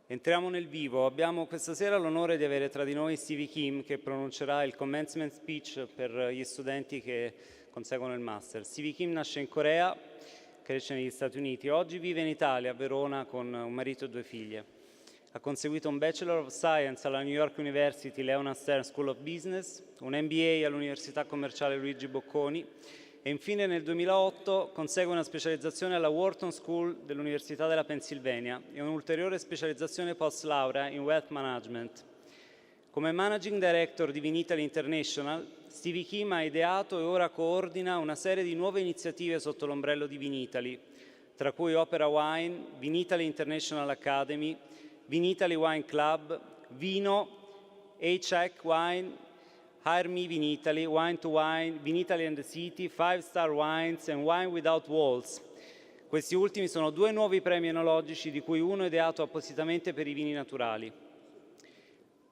Entriamo nel vivo. Abbiamo questa sera l'onore di avere tra di noi Stevie Kim che pronuncerà il Commencement Speech per gli studenti che conseguono il Master. Stevie Kim nasce in Corea, cresce negli Stati Uniti. Oggi vive in Italia, a Verona, con un marito e 2 figlie. Ha conseguito un Bachelor of Science alla New York University Leona Stern School of Business, un MBA all'Università Commerciale Luigi Bocconi e infine nel 2008 consegue una specializzazione alla Wharton School dell'Università della Pennsylvania e un'ulteriore specializzazione post-laurea in Wealth Management. Come Managing Director di Vinitaly International, Stevie Kim ha ideato e ora coordina una serie di nuove iniziative sotto l'ombrello di Vinitaly, tra cui Opera Wine, Vinitaly International Academy, Vinitaly Wine Club, Vino, A-Check Wine, Hire Me Vinitaly, Wine to Wine, Vinitaly and the City, 5-Star Wines and Wine Without Walls. Questi ultimi sono 2 nuovi premi enologici, di cui uno ideato appositamente per i vini naturali.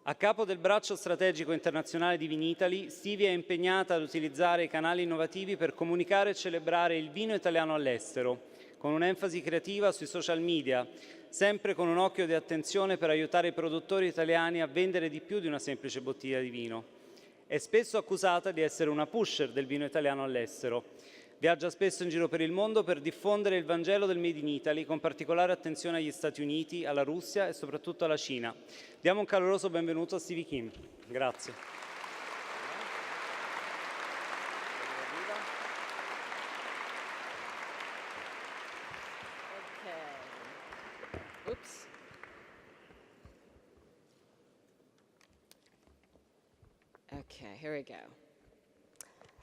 A capo del braccio strategico internazionale di Vinitaly, Stevie è impegnata ad utilizzare i canali innovativi per comunicare e celebrare il vino italiano all'estero, con un'enfasi creativa sui social media, sempre con un occhio di attenzione per aiutare i produttori italiani a vendere di più di una semplice bottiglia di vino. È spesso accusata di essere una pusher del vino italiano all'estero. Viaggia spesso in giro per il mondo per diffondere il Vangelo del Made in Italy, con particolare attenzione agli Stati Uniti, alla Russia e soprattutto alla Cina. Diamo un caloroso benvenuto a Stevie Kim. Grazie. Oops. Ok, here we go.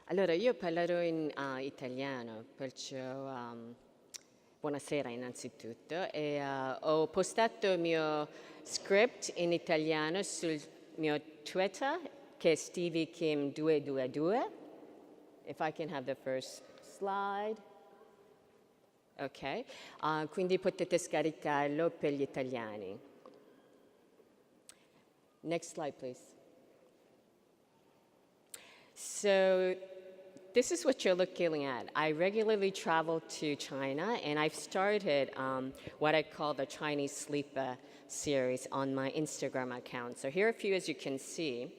Allora, io parlerò in italiano, perciò buonasera innanzitutto. E, ho postato il mio script in italiano sul mio Twitter, che è Stevie Kim 222. If I can have the first slide. Ok, quindi potete scaricarlo per gli italiani. Next slide, please. So this is what you're looking at. I regularly travel to China, and I've started what I call the Chinese Sleeper series on my Instagram account. So here are a few, as you can see.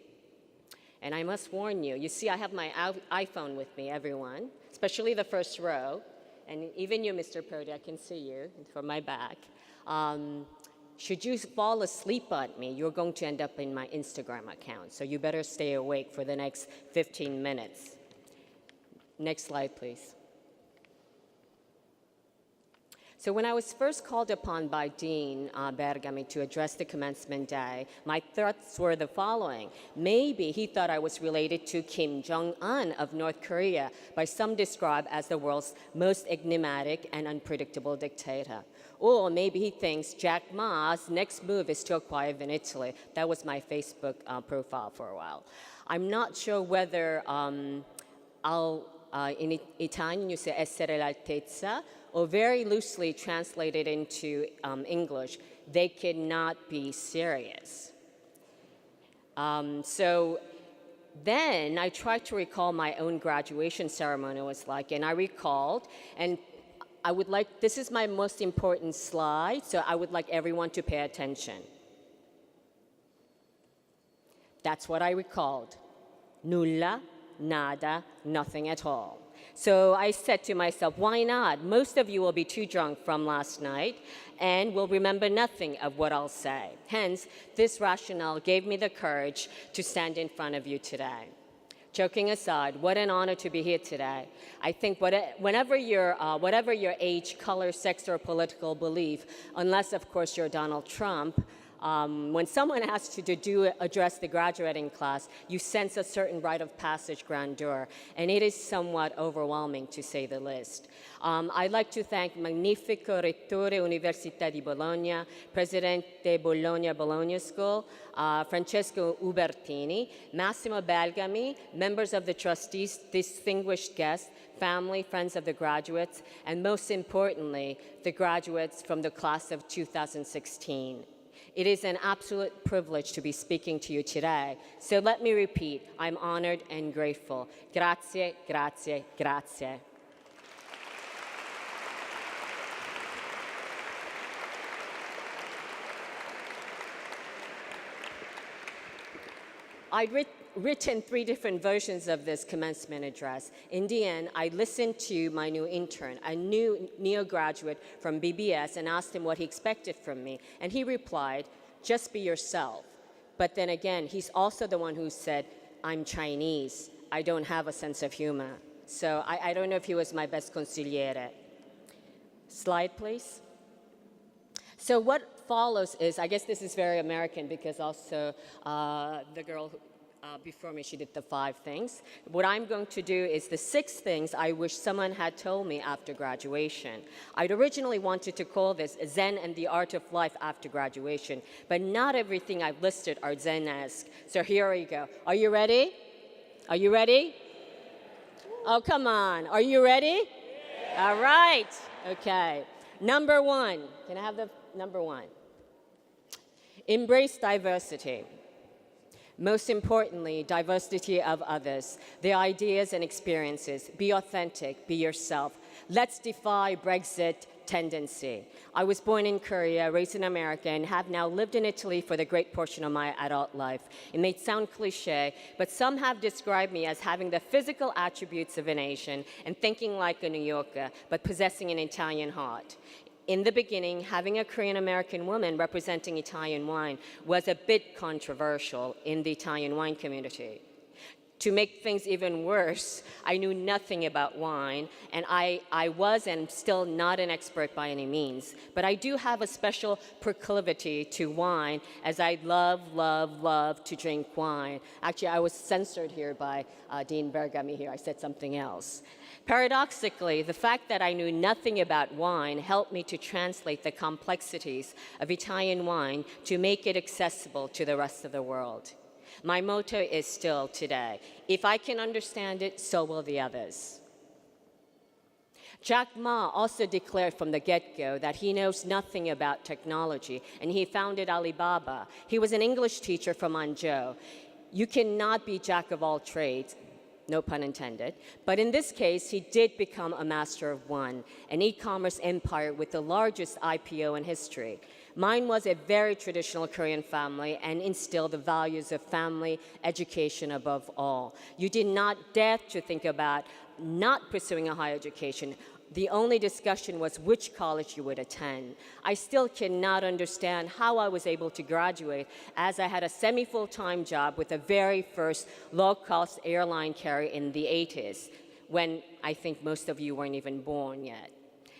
And I must warn you, you see I have my iPhone with me, everyone, especially the first row. And even you, Mr. Purdy, I can see you from my back. Should you fall asleep on me, you're going to end up in my Instagram account. So you better stay awake for the next 15 minutes. Next slide, please. So when I was first called upon by Dean Bergami to address the commencement day, my thoughts were the following. Maybe he thought I was related to Kim Jong-un of North Korea, by some described as the world's most enigmatic and unpredictable dictator. Or maybe he thinks Jack Ma's next move is to acquire Vinitaly. That was my Facebook profile for a while. I'm not sure whether in Italian you say essere l'altezza, or very loosely translated into English, they cannot be serious. So then I tried to recall my own graduation ceremony was like, and I recalled, and I would like, this is my most important slide, so I would like everyone to pay attention. That's what I recalled. Nulla, nada, nothing at all. So I said to myself, why not? Most of you will be too drunk from last night and will remember nothing of what I'll say. Hence, this rationale gave me the courage to stand in front of you today. Joking aside, what an honor to be here today. I think whatever your age, color, sex, or political belief, unless, of course, you're Donald Trump, when someone asks you to address the graduating class, you sense a certain rite of passage grandeur, and it is somewhat overwhelming, to say the least. I'd like to thank Magnifico Rettore Università di Bologna, Presidente Bologna School, Francesco Ubertini, Massimo Belgami, members of the trustees, distinguished guests, family, friends of the graduates, and most importantly, the graduates from the class of 2016. It is an absolute privilege to be speaking to you today. So let me repeat, I'm honored and grateful. Grazie, grazie, grazie. I'd written 3 different versions of this commencement address. In the end, I listened to my new intern, a new neo-graduate from BBS, and asked him what he expected from me. And he replied, just be yourself. But then again, he's also the one who said, I'm Chinese. I don't have a sense of humor. So I don't know if he was my best consigliere. Slide, please. So what follows is, I guess this is very American because also the girl before me, she did the 5 things. What I'm going to do is the 6 things I wish someone had told me after graduation. I'd originally wanted to call this Zen and the Art of Life after graduation, but not everything I've listed are Zen-esque. So here we go. Are you ready? Are you ready? Oh, come on. Are you ready? Yeah. All right. Okay. Number 1. Can I have the number 1? Embrace diversity. Most importantly, diversity of others, their ideas and experiences. Be authentic, be yourself. Let's defy Brexit tendency. I was born in Korea, raised in America, and have now lived in Italy for the great portion of my adult life. It may sound cliche, but some have described me as having the physical attributes of an Asian and thinking like a New Yorker, but possessing an Italian heart. In the beginning, having a Korean-American woman representing Italian wine was a bit controversial in the Italian wine community. To make things even worse, I knew nothing about wine, and I was and still not an expert by any means. But I do have a special proclivity to wine, as I love to drink wine. Actually, I was censored here by Dean Bergami here. I said something else. Paradoxically, the fact that I knew nothing about wine helped me to translate the complexities of Italian wine to make it accessible to the rest of the world. My motto is still today, if I can understand it, so will the others. Jack Ma also declared from the get-go that he knows nothing about technology, and he founded Alibaba. He was an English teacher from Hangzhou. You cannot be jack of all trades. No pun intended. But in this case, he did become a master of one, an e-commerce empire with the largest IPO in history. Mine was a very traditional Korean family and instilled the values of family, education above all. You did not dare to think about not pursuing a higher education. The only discussion was which college you would attend. I still cannot understand how I was able to graduate, as I had a semi-full-time job with the very first low-cost airline carrier in the 80s, when I think most of you weren't even born yet.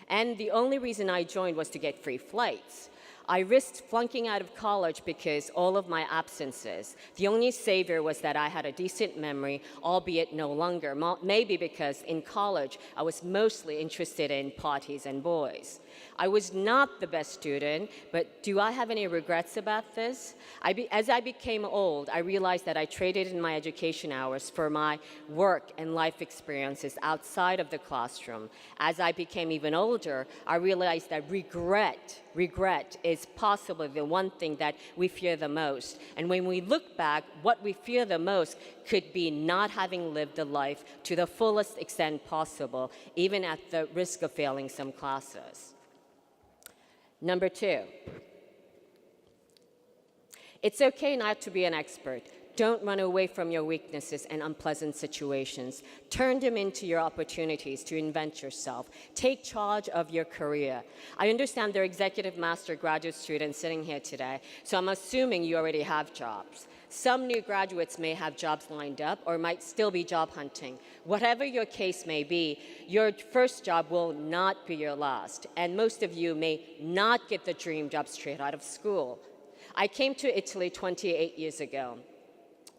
And the only reason I joined was to get free flights. I risked flunking out of college because all of my absences. The only savior was that I had a decent memory, albeit no longer. Maybe because in college, I was mostly interested in parties and boys. I was not the best student, but do I have any regrets about this? As I became old, I realized that I traded in my education hours for my work and life experiences outside of the classroom. As I became even older, I realized that regret is possibly the one thing that we fear the most. And when we look back, what we fear the most could be not having lived a life to the fullest extent possible, even at the risk of failing some classes. Number 2, it's okay not to be an expert. Don't run away from your weaknesses and unpleasant situations. Turn them into your opportunities to invent yourself. Take charge of your career. I understand there are executive master graduate students sitting here today, so I'm assuming you already have jobs. Some new graduates may have jobs lined up or might still be job hunting. Whatever your case may be, your first job will not be your last, and most of you may not get the dream job straight out of school. I came to Italy 28 years ago.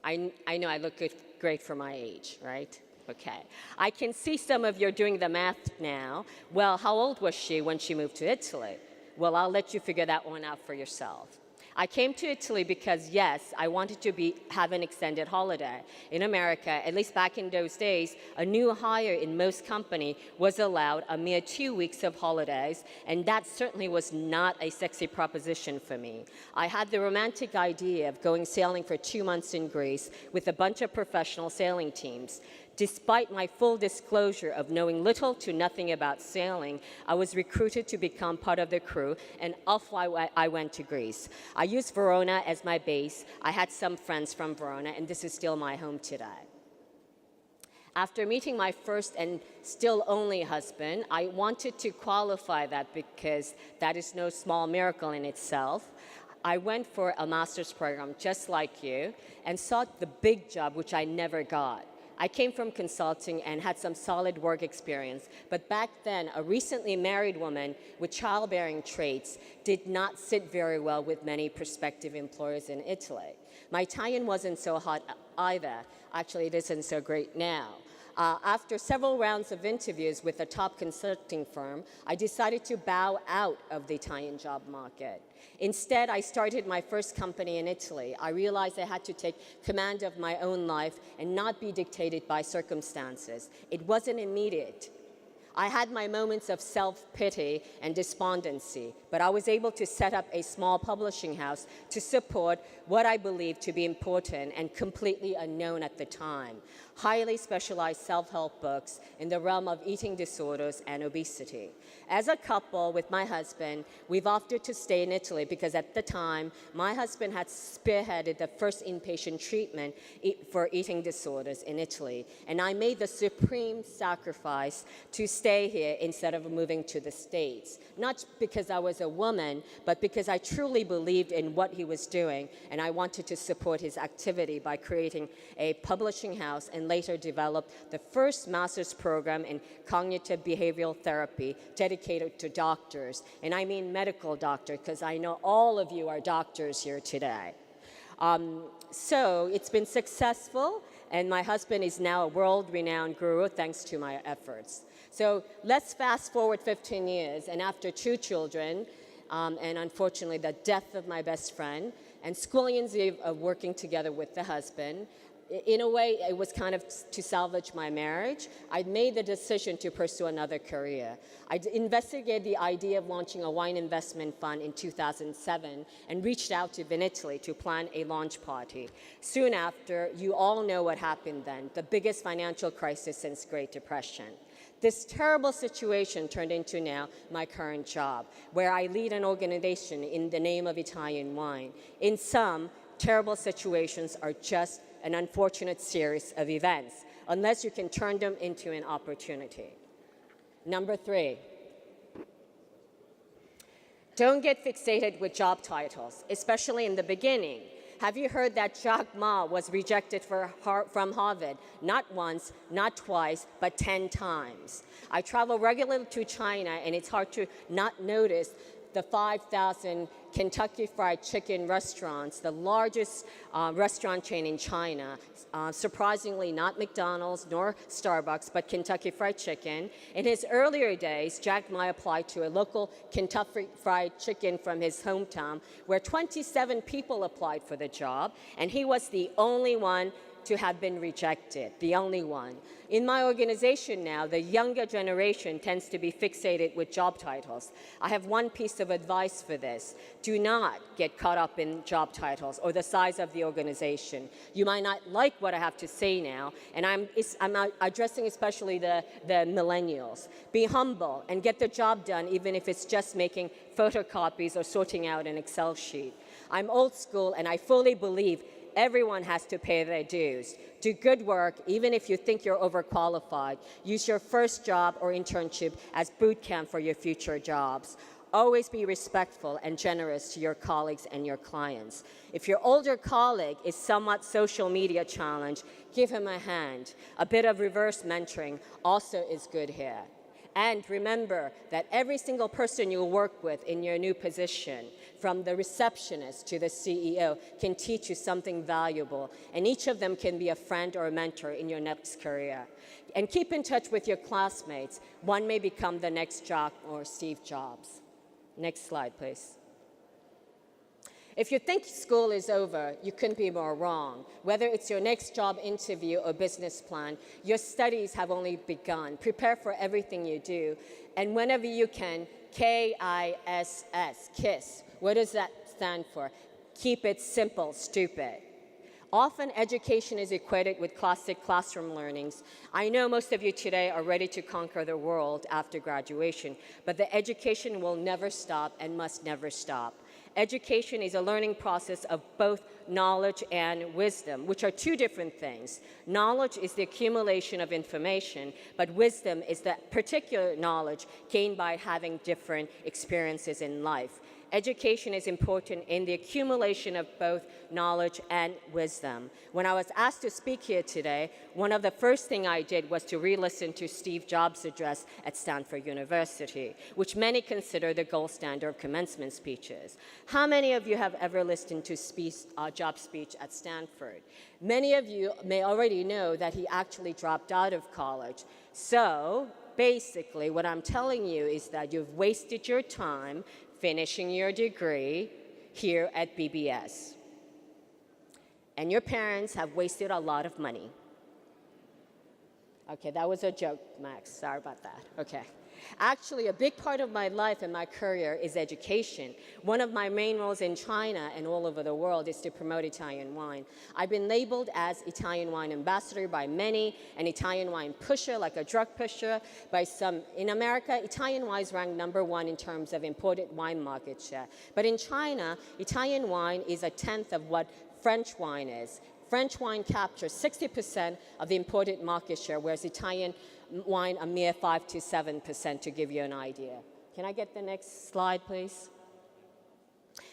I know I look great for my age, right? Okay. I can see some of you are doing the math now. Well, how old was she when she moved to Italy? Well, I'll let you figure that one out for yourself. I came to Italy because, yes, I wanted to have an extended holiday. In America, at least back in those days, a new hire in most companies was allowed a mere 2 weeks of holidays, and that certainly was not a sexy proposition for me. I had the romantic idea of going sailing for 2 months in Greece with a bunch of professional sailing teams. Despite my full disclosure of knowing little to nothing about sailing, I was recruited to become part of the crew, and off I went to Greece. I used Verona as my base. I had some friends from Verona, and this is still my home today. After meeting my first and still only husband, I wanted to qualify that because that is no small miracle in itself. I went for a master's program just like you and sought the big job, which I never got. I came from consulting and had some solid work experience, but back then, a recently married woman with childbearing traits did not sit very well with many prospective employers in Italy. My Italian wasn't so hot either. Actually, it isn't so great now. After several rounds of interviews with a top consulting firm, I decided to bow out of the Italian job market. Instead, I started my first company in Italy. I realized I had to take command of my own life and not be dictated by circumstances. It wasn't immediate. I had my moments of self-pity and despondency, but I was able to set up a small publishing house to support what I believed to be important and completely unknown at the time: highly specialized self-help books in the realm of eating disorders and obesity. As a couple with my husband, we've opted to stay in Italy because at the time, my husband had spearheaded the first inpatient treatment for eating disorders in Italy, and I made the supreme sacrifice to stay here instead of moving to the States. Not because I was a woman, but because I truly believed in what he was doing, and I wanted to support his activity by creating a publishing house and later developed the first master's program in cognitive behavioral therapy dedicated to doctors. And I mean medical doctor, because I know all of you are doctors here today. So it's been successful, and my husband is now a world-renowned guru thanks to my efforts. So let's fast forward 15 years, and after 2 children, and unfortunately the death of my best friend, and squillions of working together with the husband, in a way, it was kind of to salvage my marriage. I made the decision to pursue another career. I investigated the idea of launching a wine investment fund in 2007 and reached out to Vinitaly to plan a launch party. Soon after, you all know what happened then, the biggest financial crisis since Great Depression. This terrible situation turned into now my current job, where I lead an organization in the name of Italian wine. In some, terrible situations are just an unfortunate series of events, unless you can turn them into an opportunity. Number 3, don't get fixated with job titles, especially in the beginning. Have you heard that Jack Ma was rejected from Harvard? Not once, not twice, but 10 times. I travel regularly to China, and it's hard to not notice the 5,000 Kentucky Fried Chicken restaurants, the largest restaurant chain in China. Surprisingly, not McDonald's nor Starbucks, but Kentucky Fried Chicken. In his earlier days, Jack Ma applied to a local Kentucky Fried Chicken from his hometown, where 27 people applied for the job, and he was the only one to have been rejected, the only one. In my organization now, the younger generation tends to be fixated with job titles. I have one piece of advice for this. Do not get caught up in job titles or the size of the organization. You might not like what I have to say now, and I'm addressing especially the millennials. Be humble and get the job done, even if it's just making photocopies or sorting out an Excel sheet. I'm old school, and I fully believe everyone has to pay their dues. Do good work, even if you think you're overqualified. Use your first job or internship as boot camp for your future jobs. Always be respectful and generous to your colleagues and your clients. If your older colleague is somewhat social media challenged, give him a hand. A bit of reverse mentoring also is good here. And remember that every single person you work with in your new position, from the receptionist to the CEO, can teach you something valuable, and each of them can be a friend or a mentor in your next career. And keep in touch with your classmates. One may become the next Jack or Steve Jobs. Next slide, please. If you think school is over, you couldn't be more wrong. Whether it's your next job interview or business plan, your studies have only begun. Prepare for everything you do. And whenever you can, KISS, KISS. What does that stand for? Keep it simple, stupid. Often education is equated with classic classroom learnings. I know most of you today are ready to conquer the world after graduation, but the education will never stop and must never stop. Education is a learning process of both knowledge and wisdom, which are two different things. Knowledge is the accumulation of information, but wisdom is the particular knowledge gained by having different experiences in life. Education is important in the accumulation of both knowledge and wisdom. When I was asked to speak here today, one of the first things I did was to re-listen to Steve Jobs' address at Stanford University, which many consider the gold standard of commencement speeches. How many of you have ever listened to Jobs' speech at Stanford? Many of you may already know that he actually dropped out of college. So basically, what I'm telling you is that you've wasted your time finishing your degree here at BBS. And your parents have wasted a lot of money. Okay, that was a joke, Max. Sorry about that. Okay. Actually, a big part of my life and my career is education. One of my main roles in China and all over the world is to promote Italian wine. I've been labeled as Italian wine ambassador by many, an Italian wine pusher, like a drug pusher, by some. In America, Italian wine is ranked #1 in terms of imported wine market share. But in China, Italian wine is a tenth of what French wine is. French wine captures 60% of the imported market share, whereas Italian wine a mere 5 to 7%, to give you an idea. Can I get the next slide, please?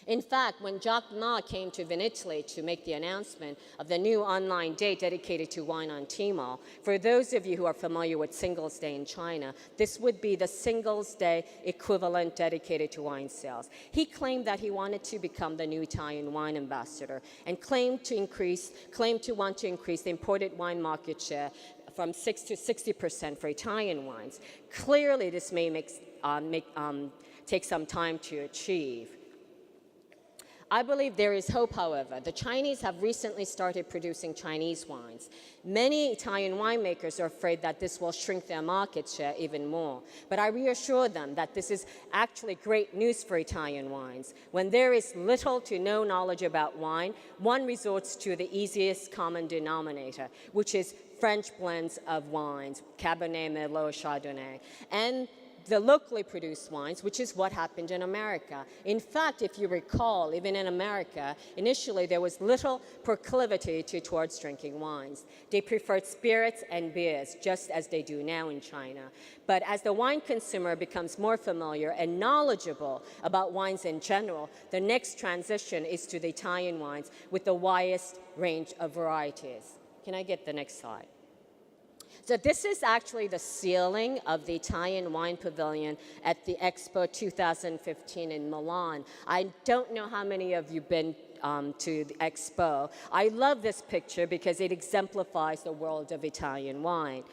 In fact, when Jacques Ma came to Vinitaly to make the announcement of the new online day dedicated to wine on Tmall, for those of you who are familiar with Singles Day in China, this would be the Singles Day equivalent dedicated to wine sales. He claimed that he wanted to become the new Italian wine ambassador and claimed to want to increase the imported wine market share from 6 to 60% for Italian wines. Clearly, this may take some time to achieve. I believe there is hope, however. The Chinese have recently started producing Chinese wines. Many Italian winemakers are afraid that this will shrink their market share even more. But I reassure them that this is actually great news for Italian wines. When there is little to no knowledge about wine, one resorts to the easiest common denominator, which is French blends of wines, Cabernet, Merlot, Chardonnay, and the locally produced wines, which is what happened in America. In fact, if you recall, even in America, initially there was little proclivity towards drinking wines. They preferred spirits and beers, just as they do now in China. But as the wine consumer becomes more familiar and knowledgeable about wines in general, the next transition is to the Italian wines with the widest range of varieties. Can I get the next slide? So this is actually the ceiling of the Italian Wine Pavilion at the Expo 2015 in Milan. I don't know how many of you have been to the Expo. I love this picture because it exemplifies the world of Italian wine.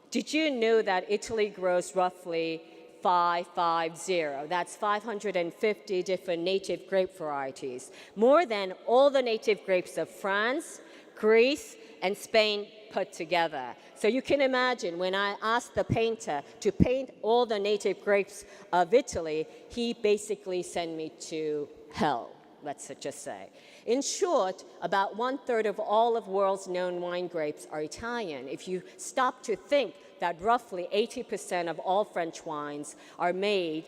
Did you know that Italy grows roughly 550? That's 550 different native grape varieties, more than all the native grapes of France, Greece, and Spain put together. So you can imagine when I asked the painter to paint all the native grapes of Italy, he basically sent me to hell, let's just say. In short, about 1/3 of all of world's known wine grapes are Italian. If you stop to think that roughly 80% of all French wines are made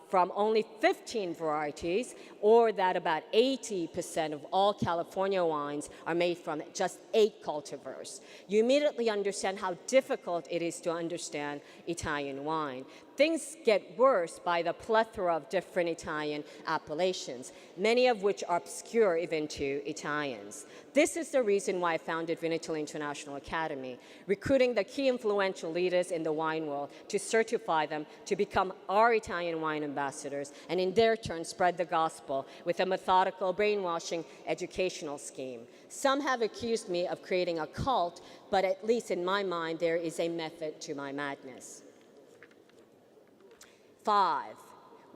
from only 15 varieties, or that about 80% of all California wines are made from just 8 cultivars, you immediately understand how difficult it is to understand Italian wine. Things get worse by the plethora of different Italian appellations, many of which are obscure even to Italians. This is the reason why I founded Vinitaly International Academy, recruiting the key influential leaders in the wine world to certify them to become our Italian wine ambassadors, and in their turn spread the gospel with a methodical brainwashing educational scheme. Some have accused me of creating a cult, but at least in my mind there is a method to my madness. 5.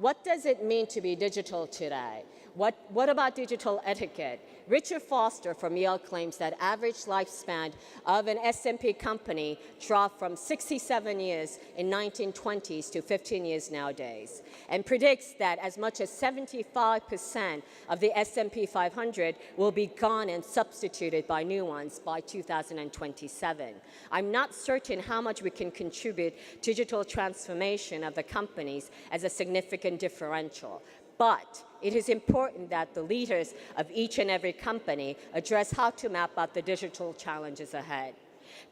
What does it mean to be digital today? What about digital etiquette? Richard Foster from Yale claims that average lifespan of an S&P company dropped from 67 years in 1920s to 15 years nowadays, and predicts that as much as 75% of the S&P 500 will be gone and substituted by new ones by 2027. I'm not certain how much we can contribute to digital transformation of the companies as a significant differential. But it is important that the leaders of each and every company address how to map out the digital challenges ahead.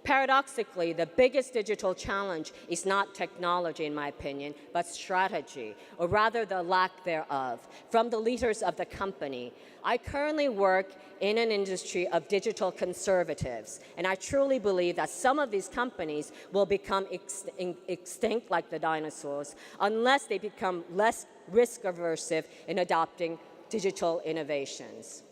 Paradoxically, the biggest digital challenge is not technology, in my opinion, but strategy, or rather the lack thereof, from the leaders of the company. I currently work in an industry of digital conservatives, and I truly believe that some of these companies will become extinct like the dinosaurs unless they become less risk-aversive in adopting digital innovations.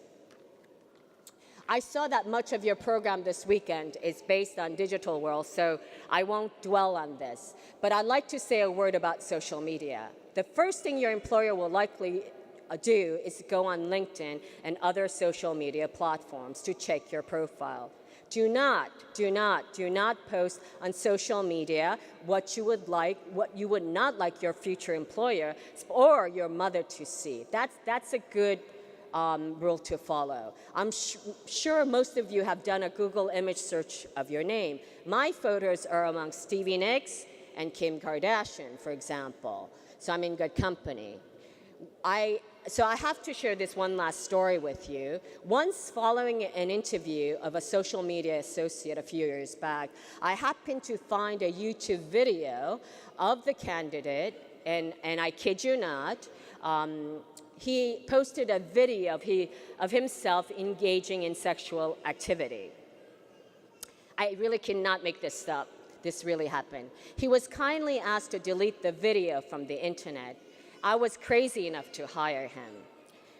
I saw that much of your program this weekend is based on digital world, so I won't dwell on this. But I'd like to say a word about social media. The first thing your employer will likely do is go on LinkedIn and other social media platforms to check your profile. Do not post on social media what you would not like your future employer or your mother to see. That's a good rule to follow. I'm sure most of you have done a Google image search of your name. My photos are among Stevie Nicks and Kim Kardashian, for example. So I'm in good company. So I have to share this one last story with you. Once, following an interview of a social media associate a few years back, I happened to find a YouTube video of the candidate, and I kid you not, he posted a video of himself engaging in sexual activity. I really cannot make this up. This really happened. He was kindly asked to delete the video from the internet. I was crazy enough to hire him.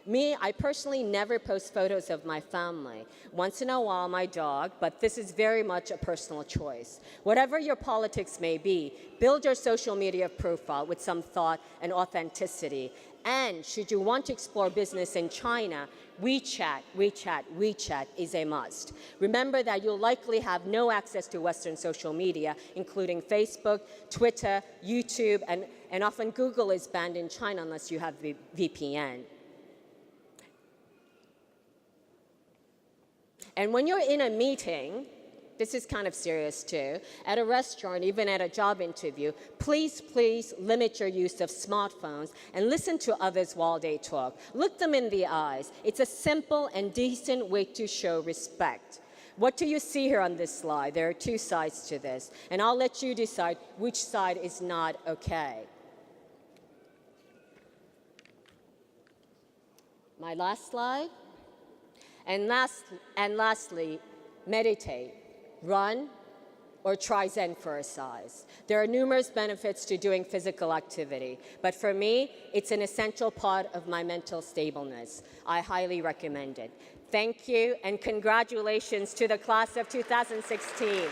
Me, I personally never post photos of my family. Once in a while, my dog, but this is very much a personal choice. Whatever your politics may be, build your social media profile with some thought and authenticity. And should you want to explore business in China, WeChat is a must. Remember that you'll likely have no access to Western social media, including Facebook, Twitter, YouTube, and often Google is banned in China unless you have VPN. And when you're in a meeting, this is kind of serious too, at a restaurant, even at a job interview, please limit your use of smartphones and listen to others while they talk. Look them in the eyes. It's a simple and decent way to show respect. What do you see here on this slide? There are two sides to this, and I'll let you decide which side is not okay. My last slide. And lastly, meditate, run, or try Zen for a size. There are numerous benefits to doing physical activity, but for me, it's an essential part of my mental stableness. I highly recommend it. Thank you, and congratulations to the class of 2016.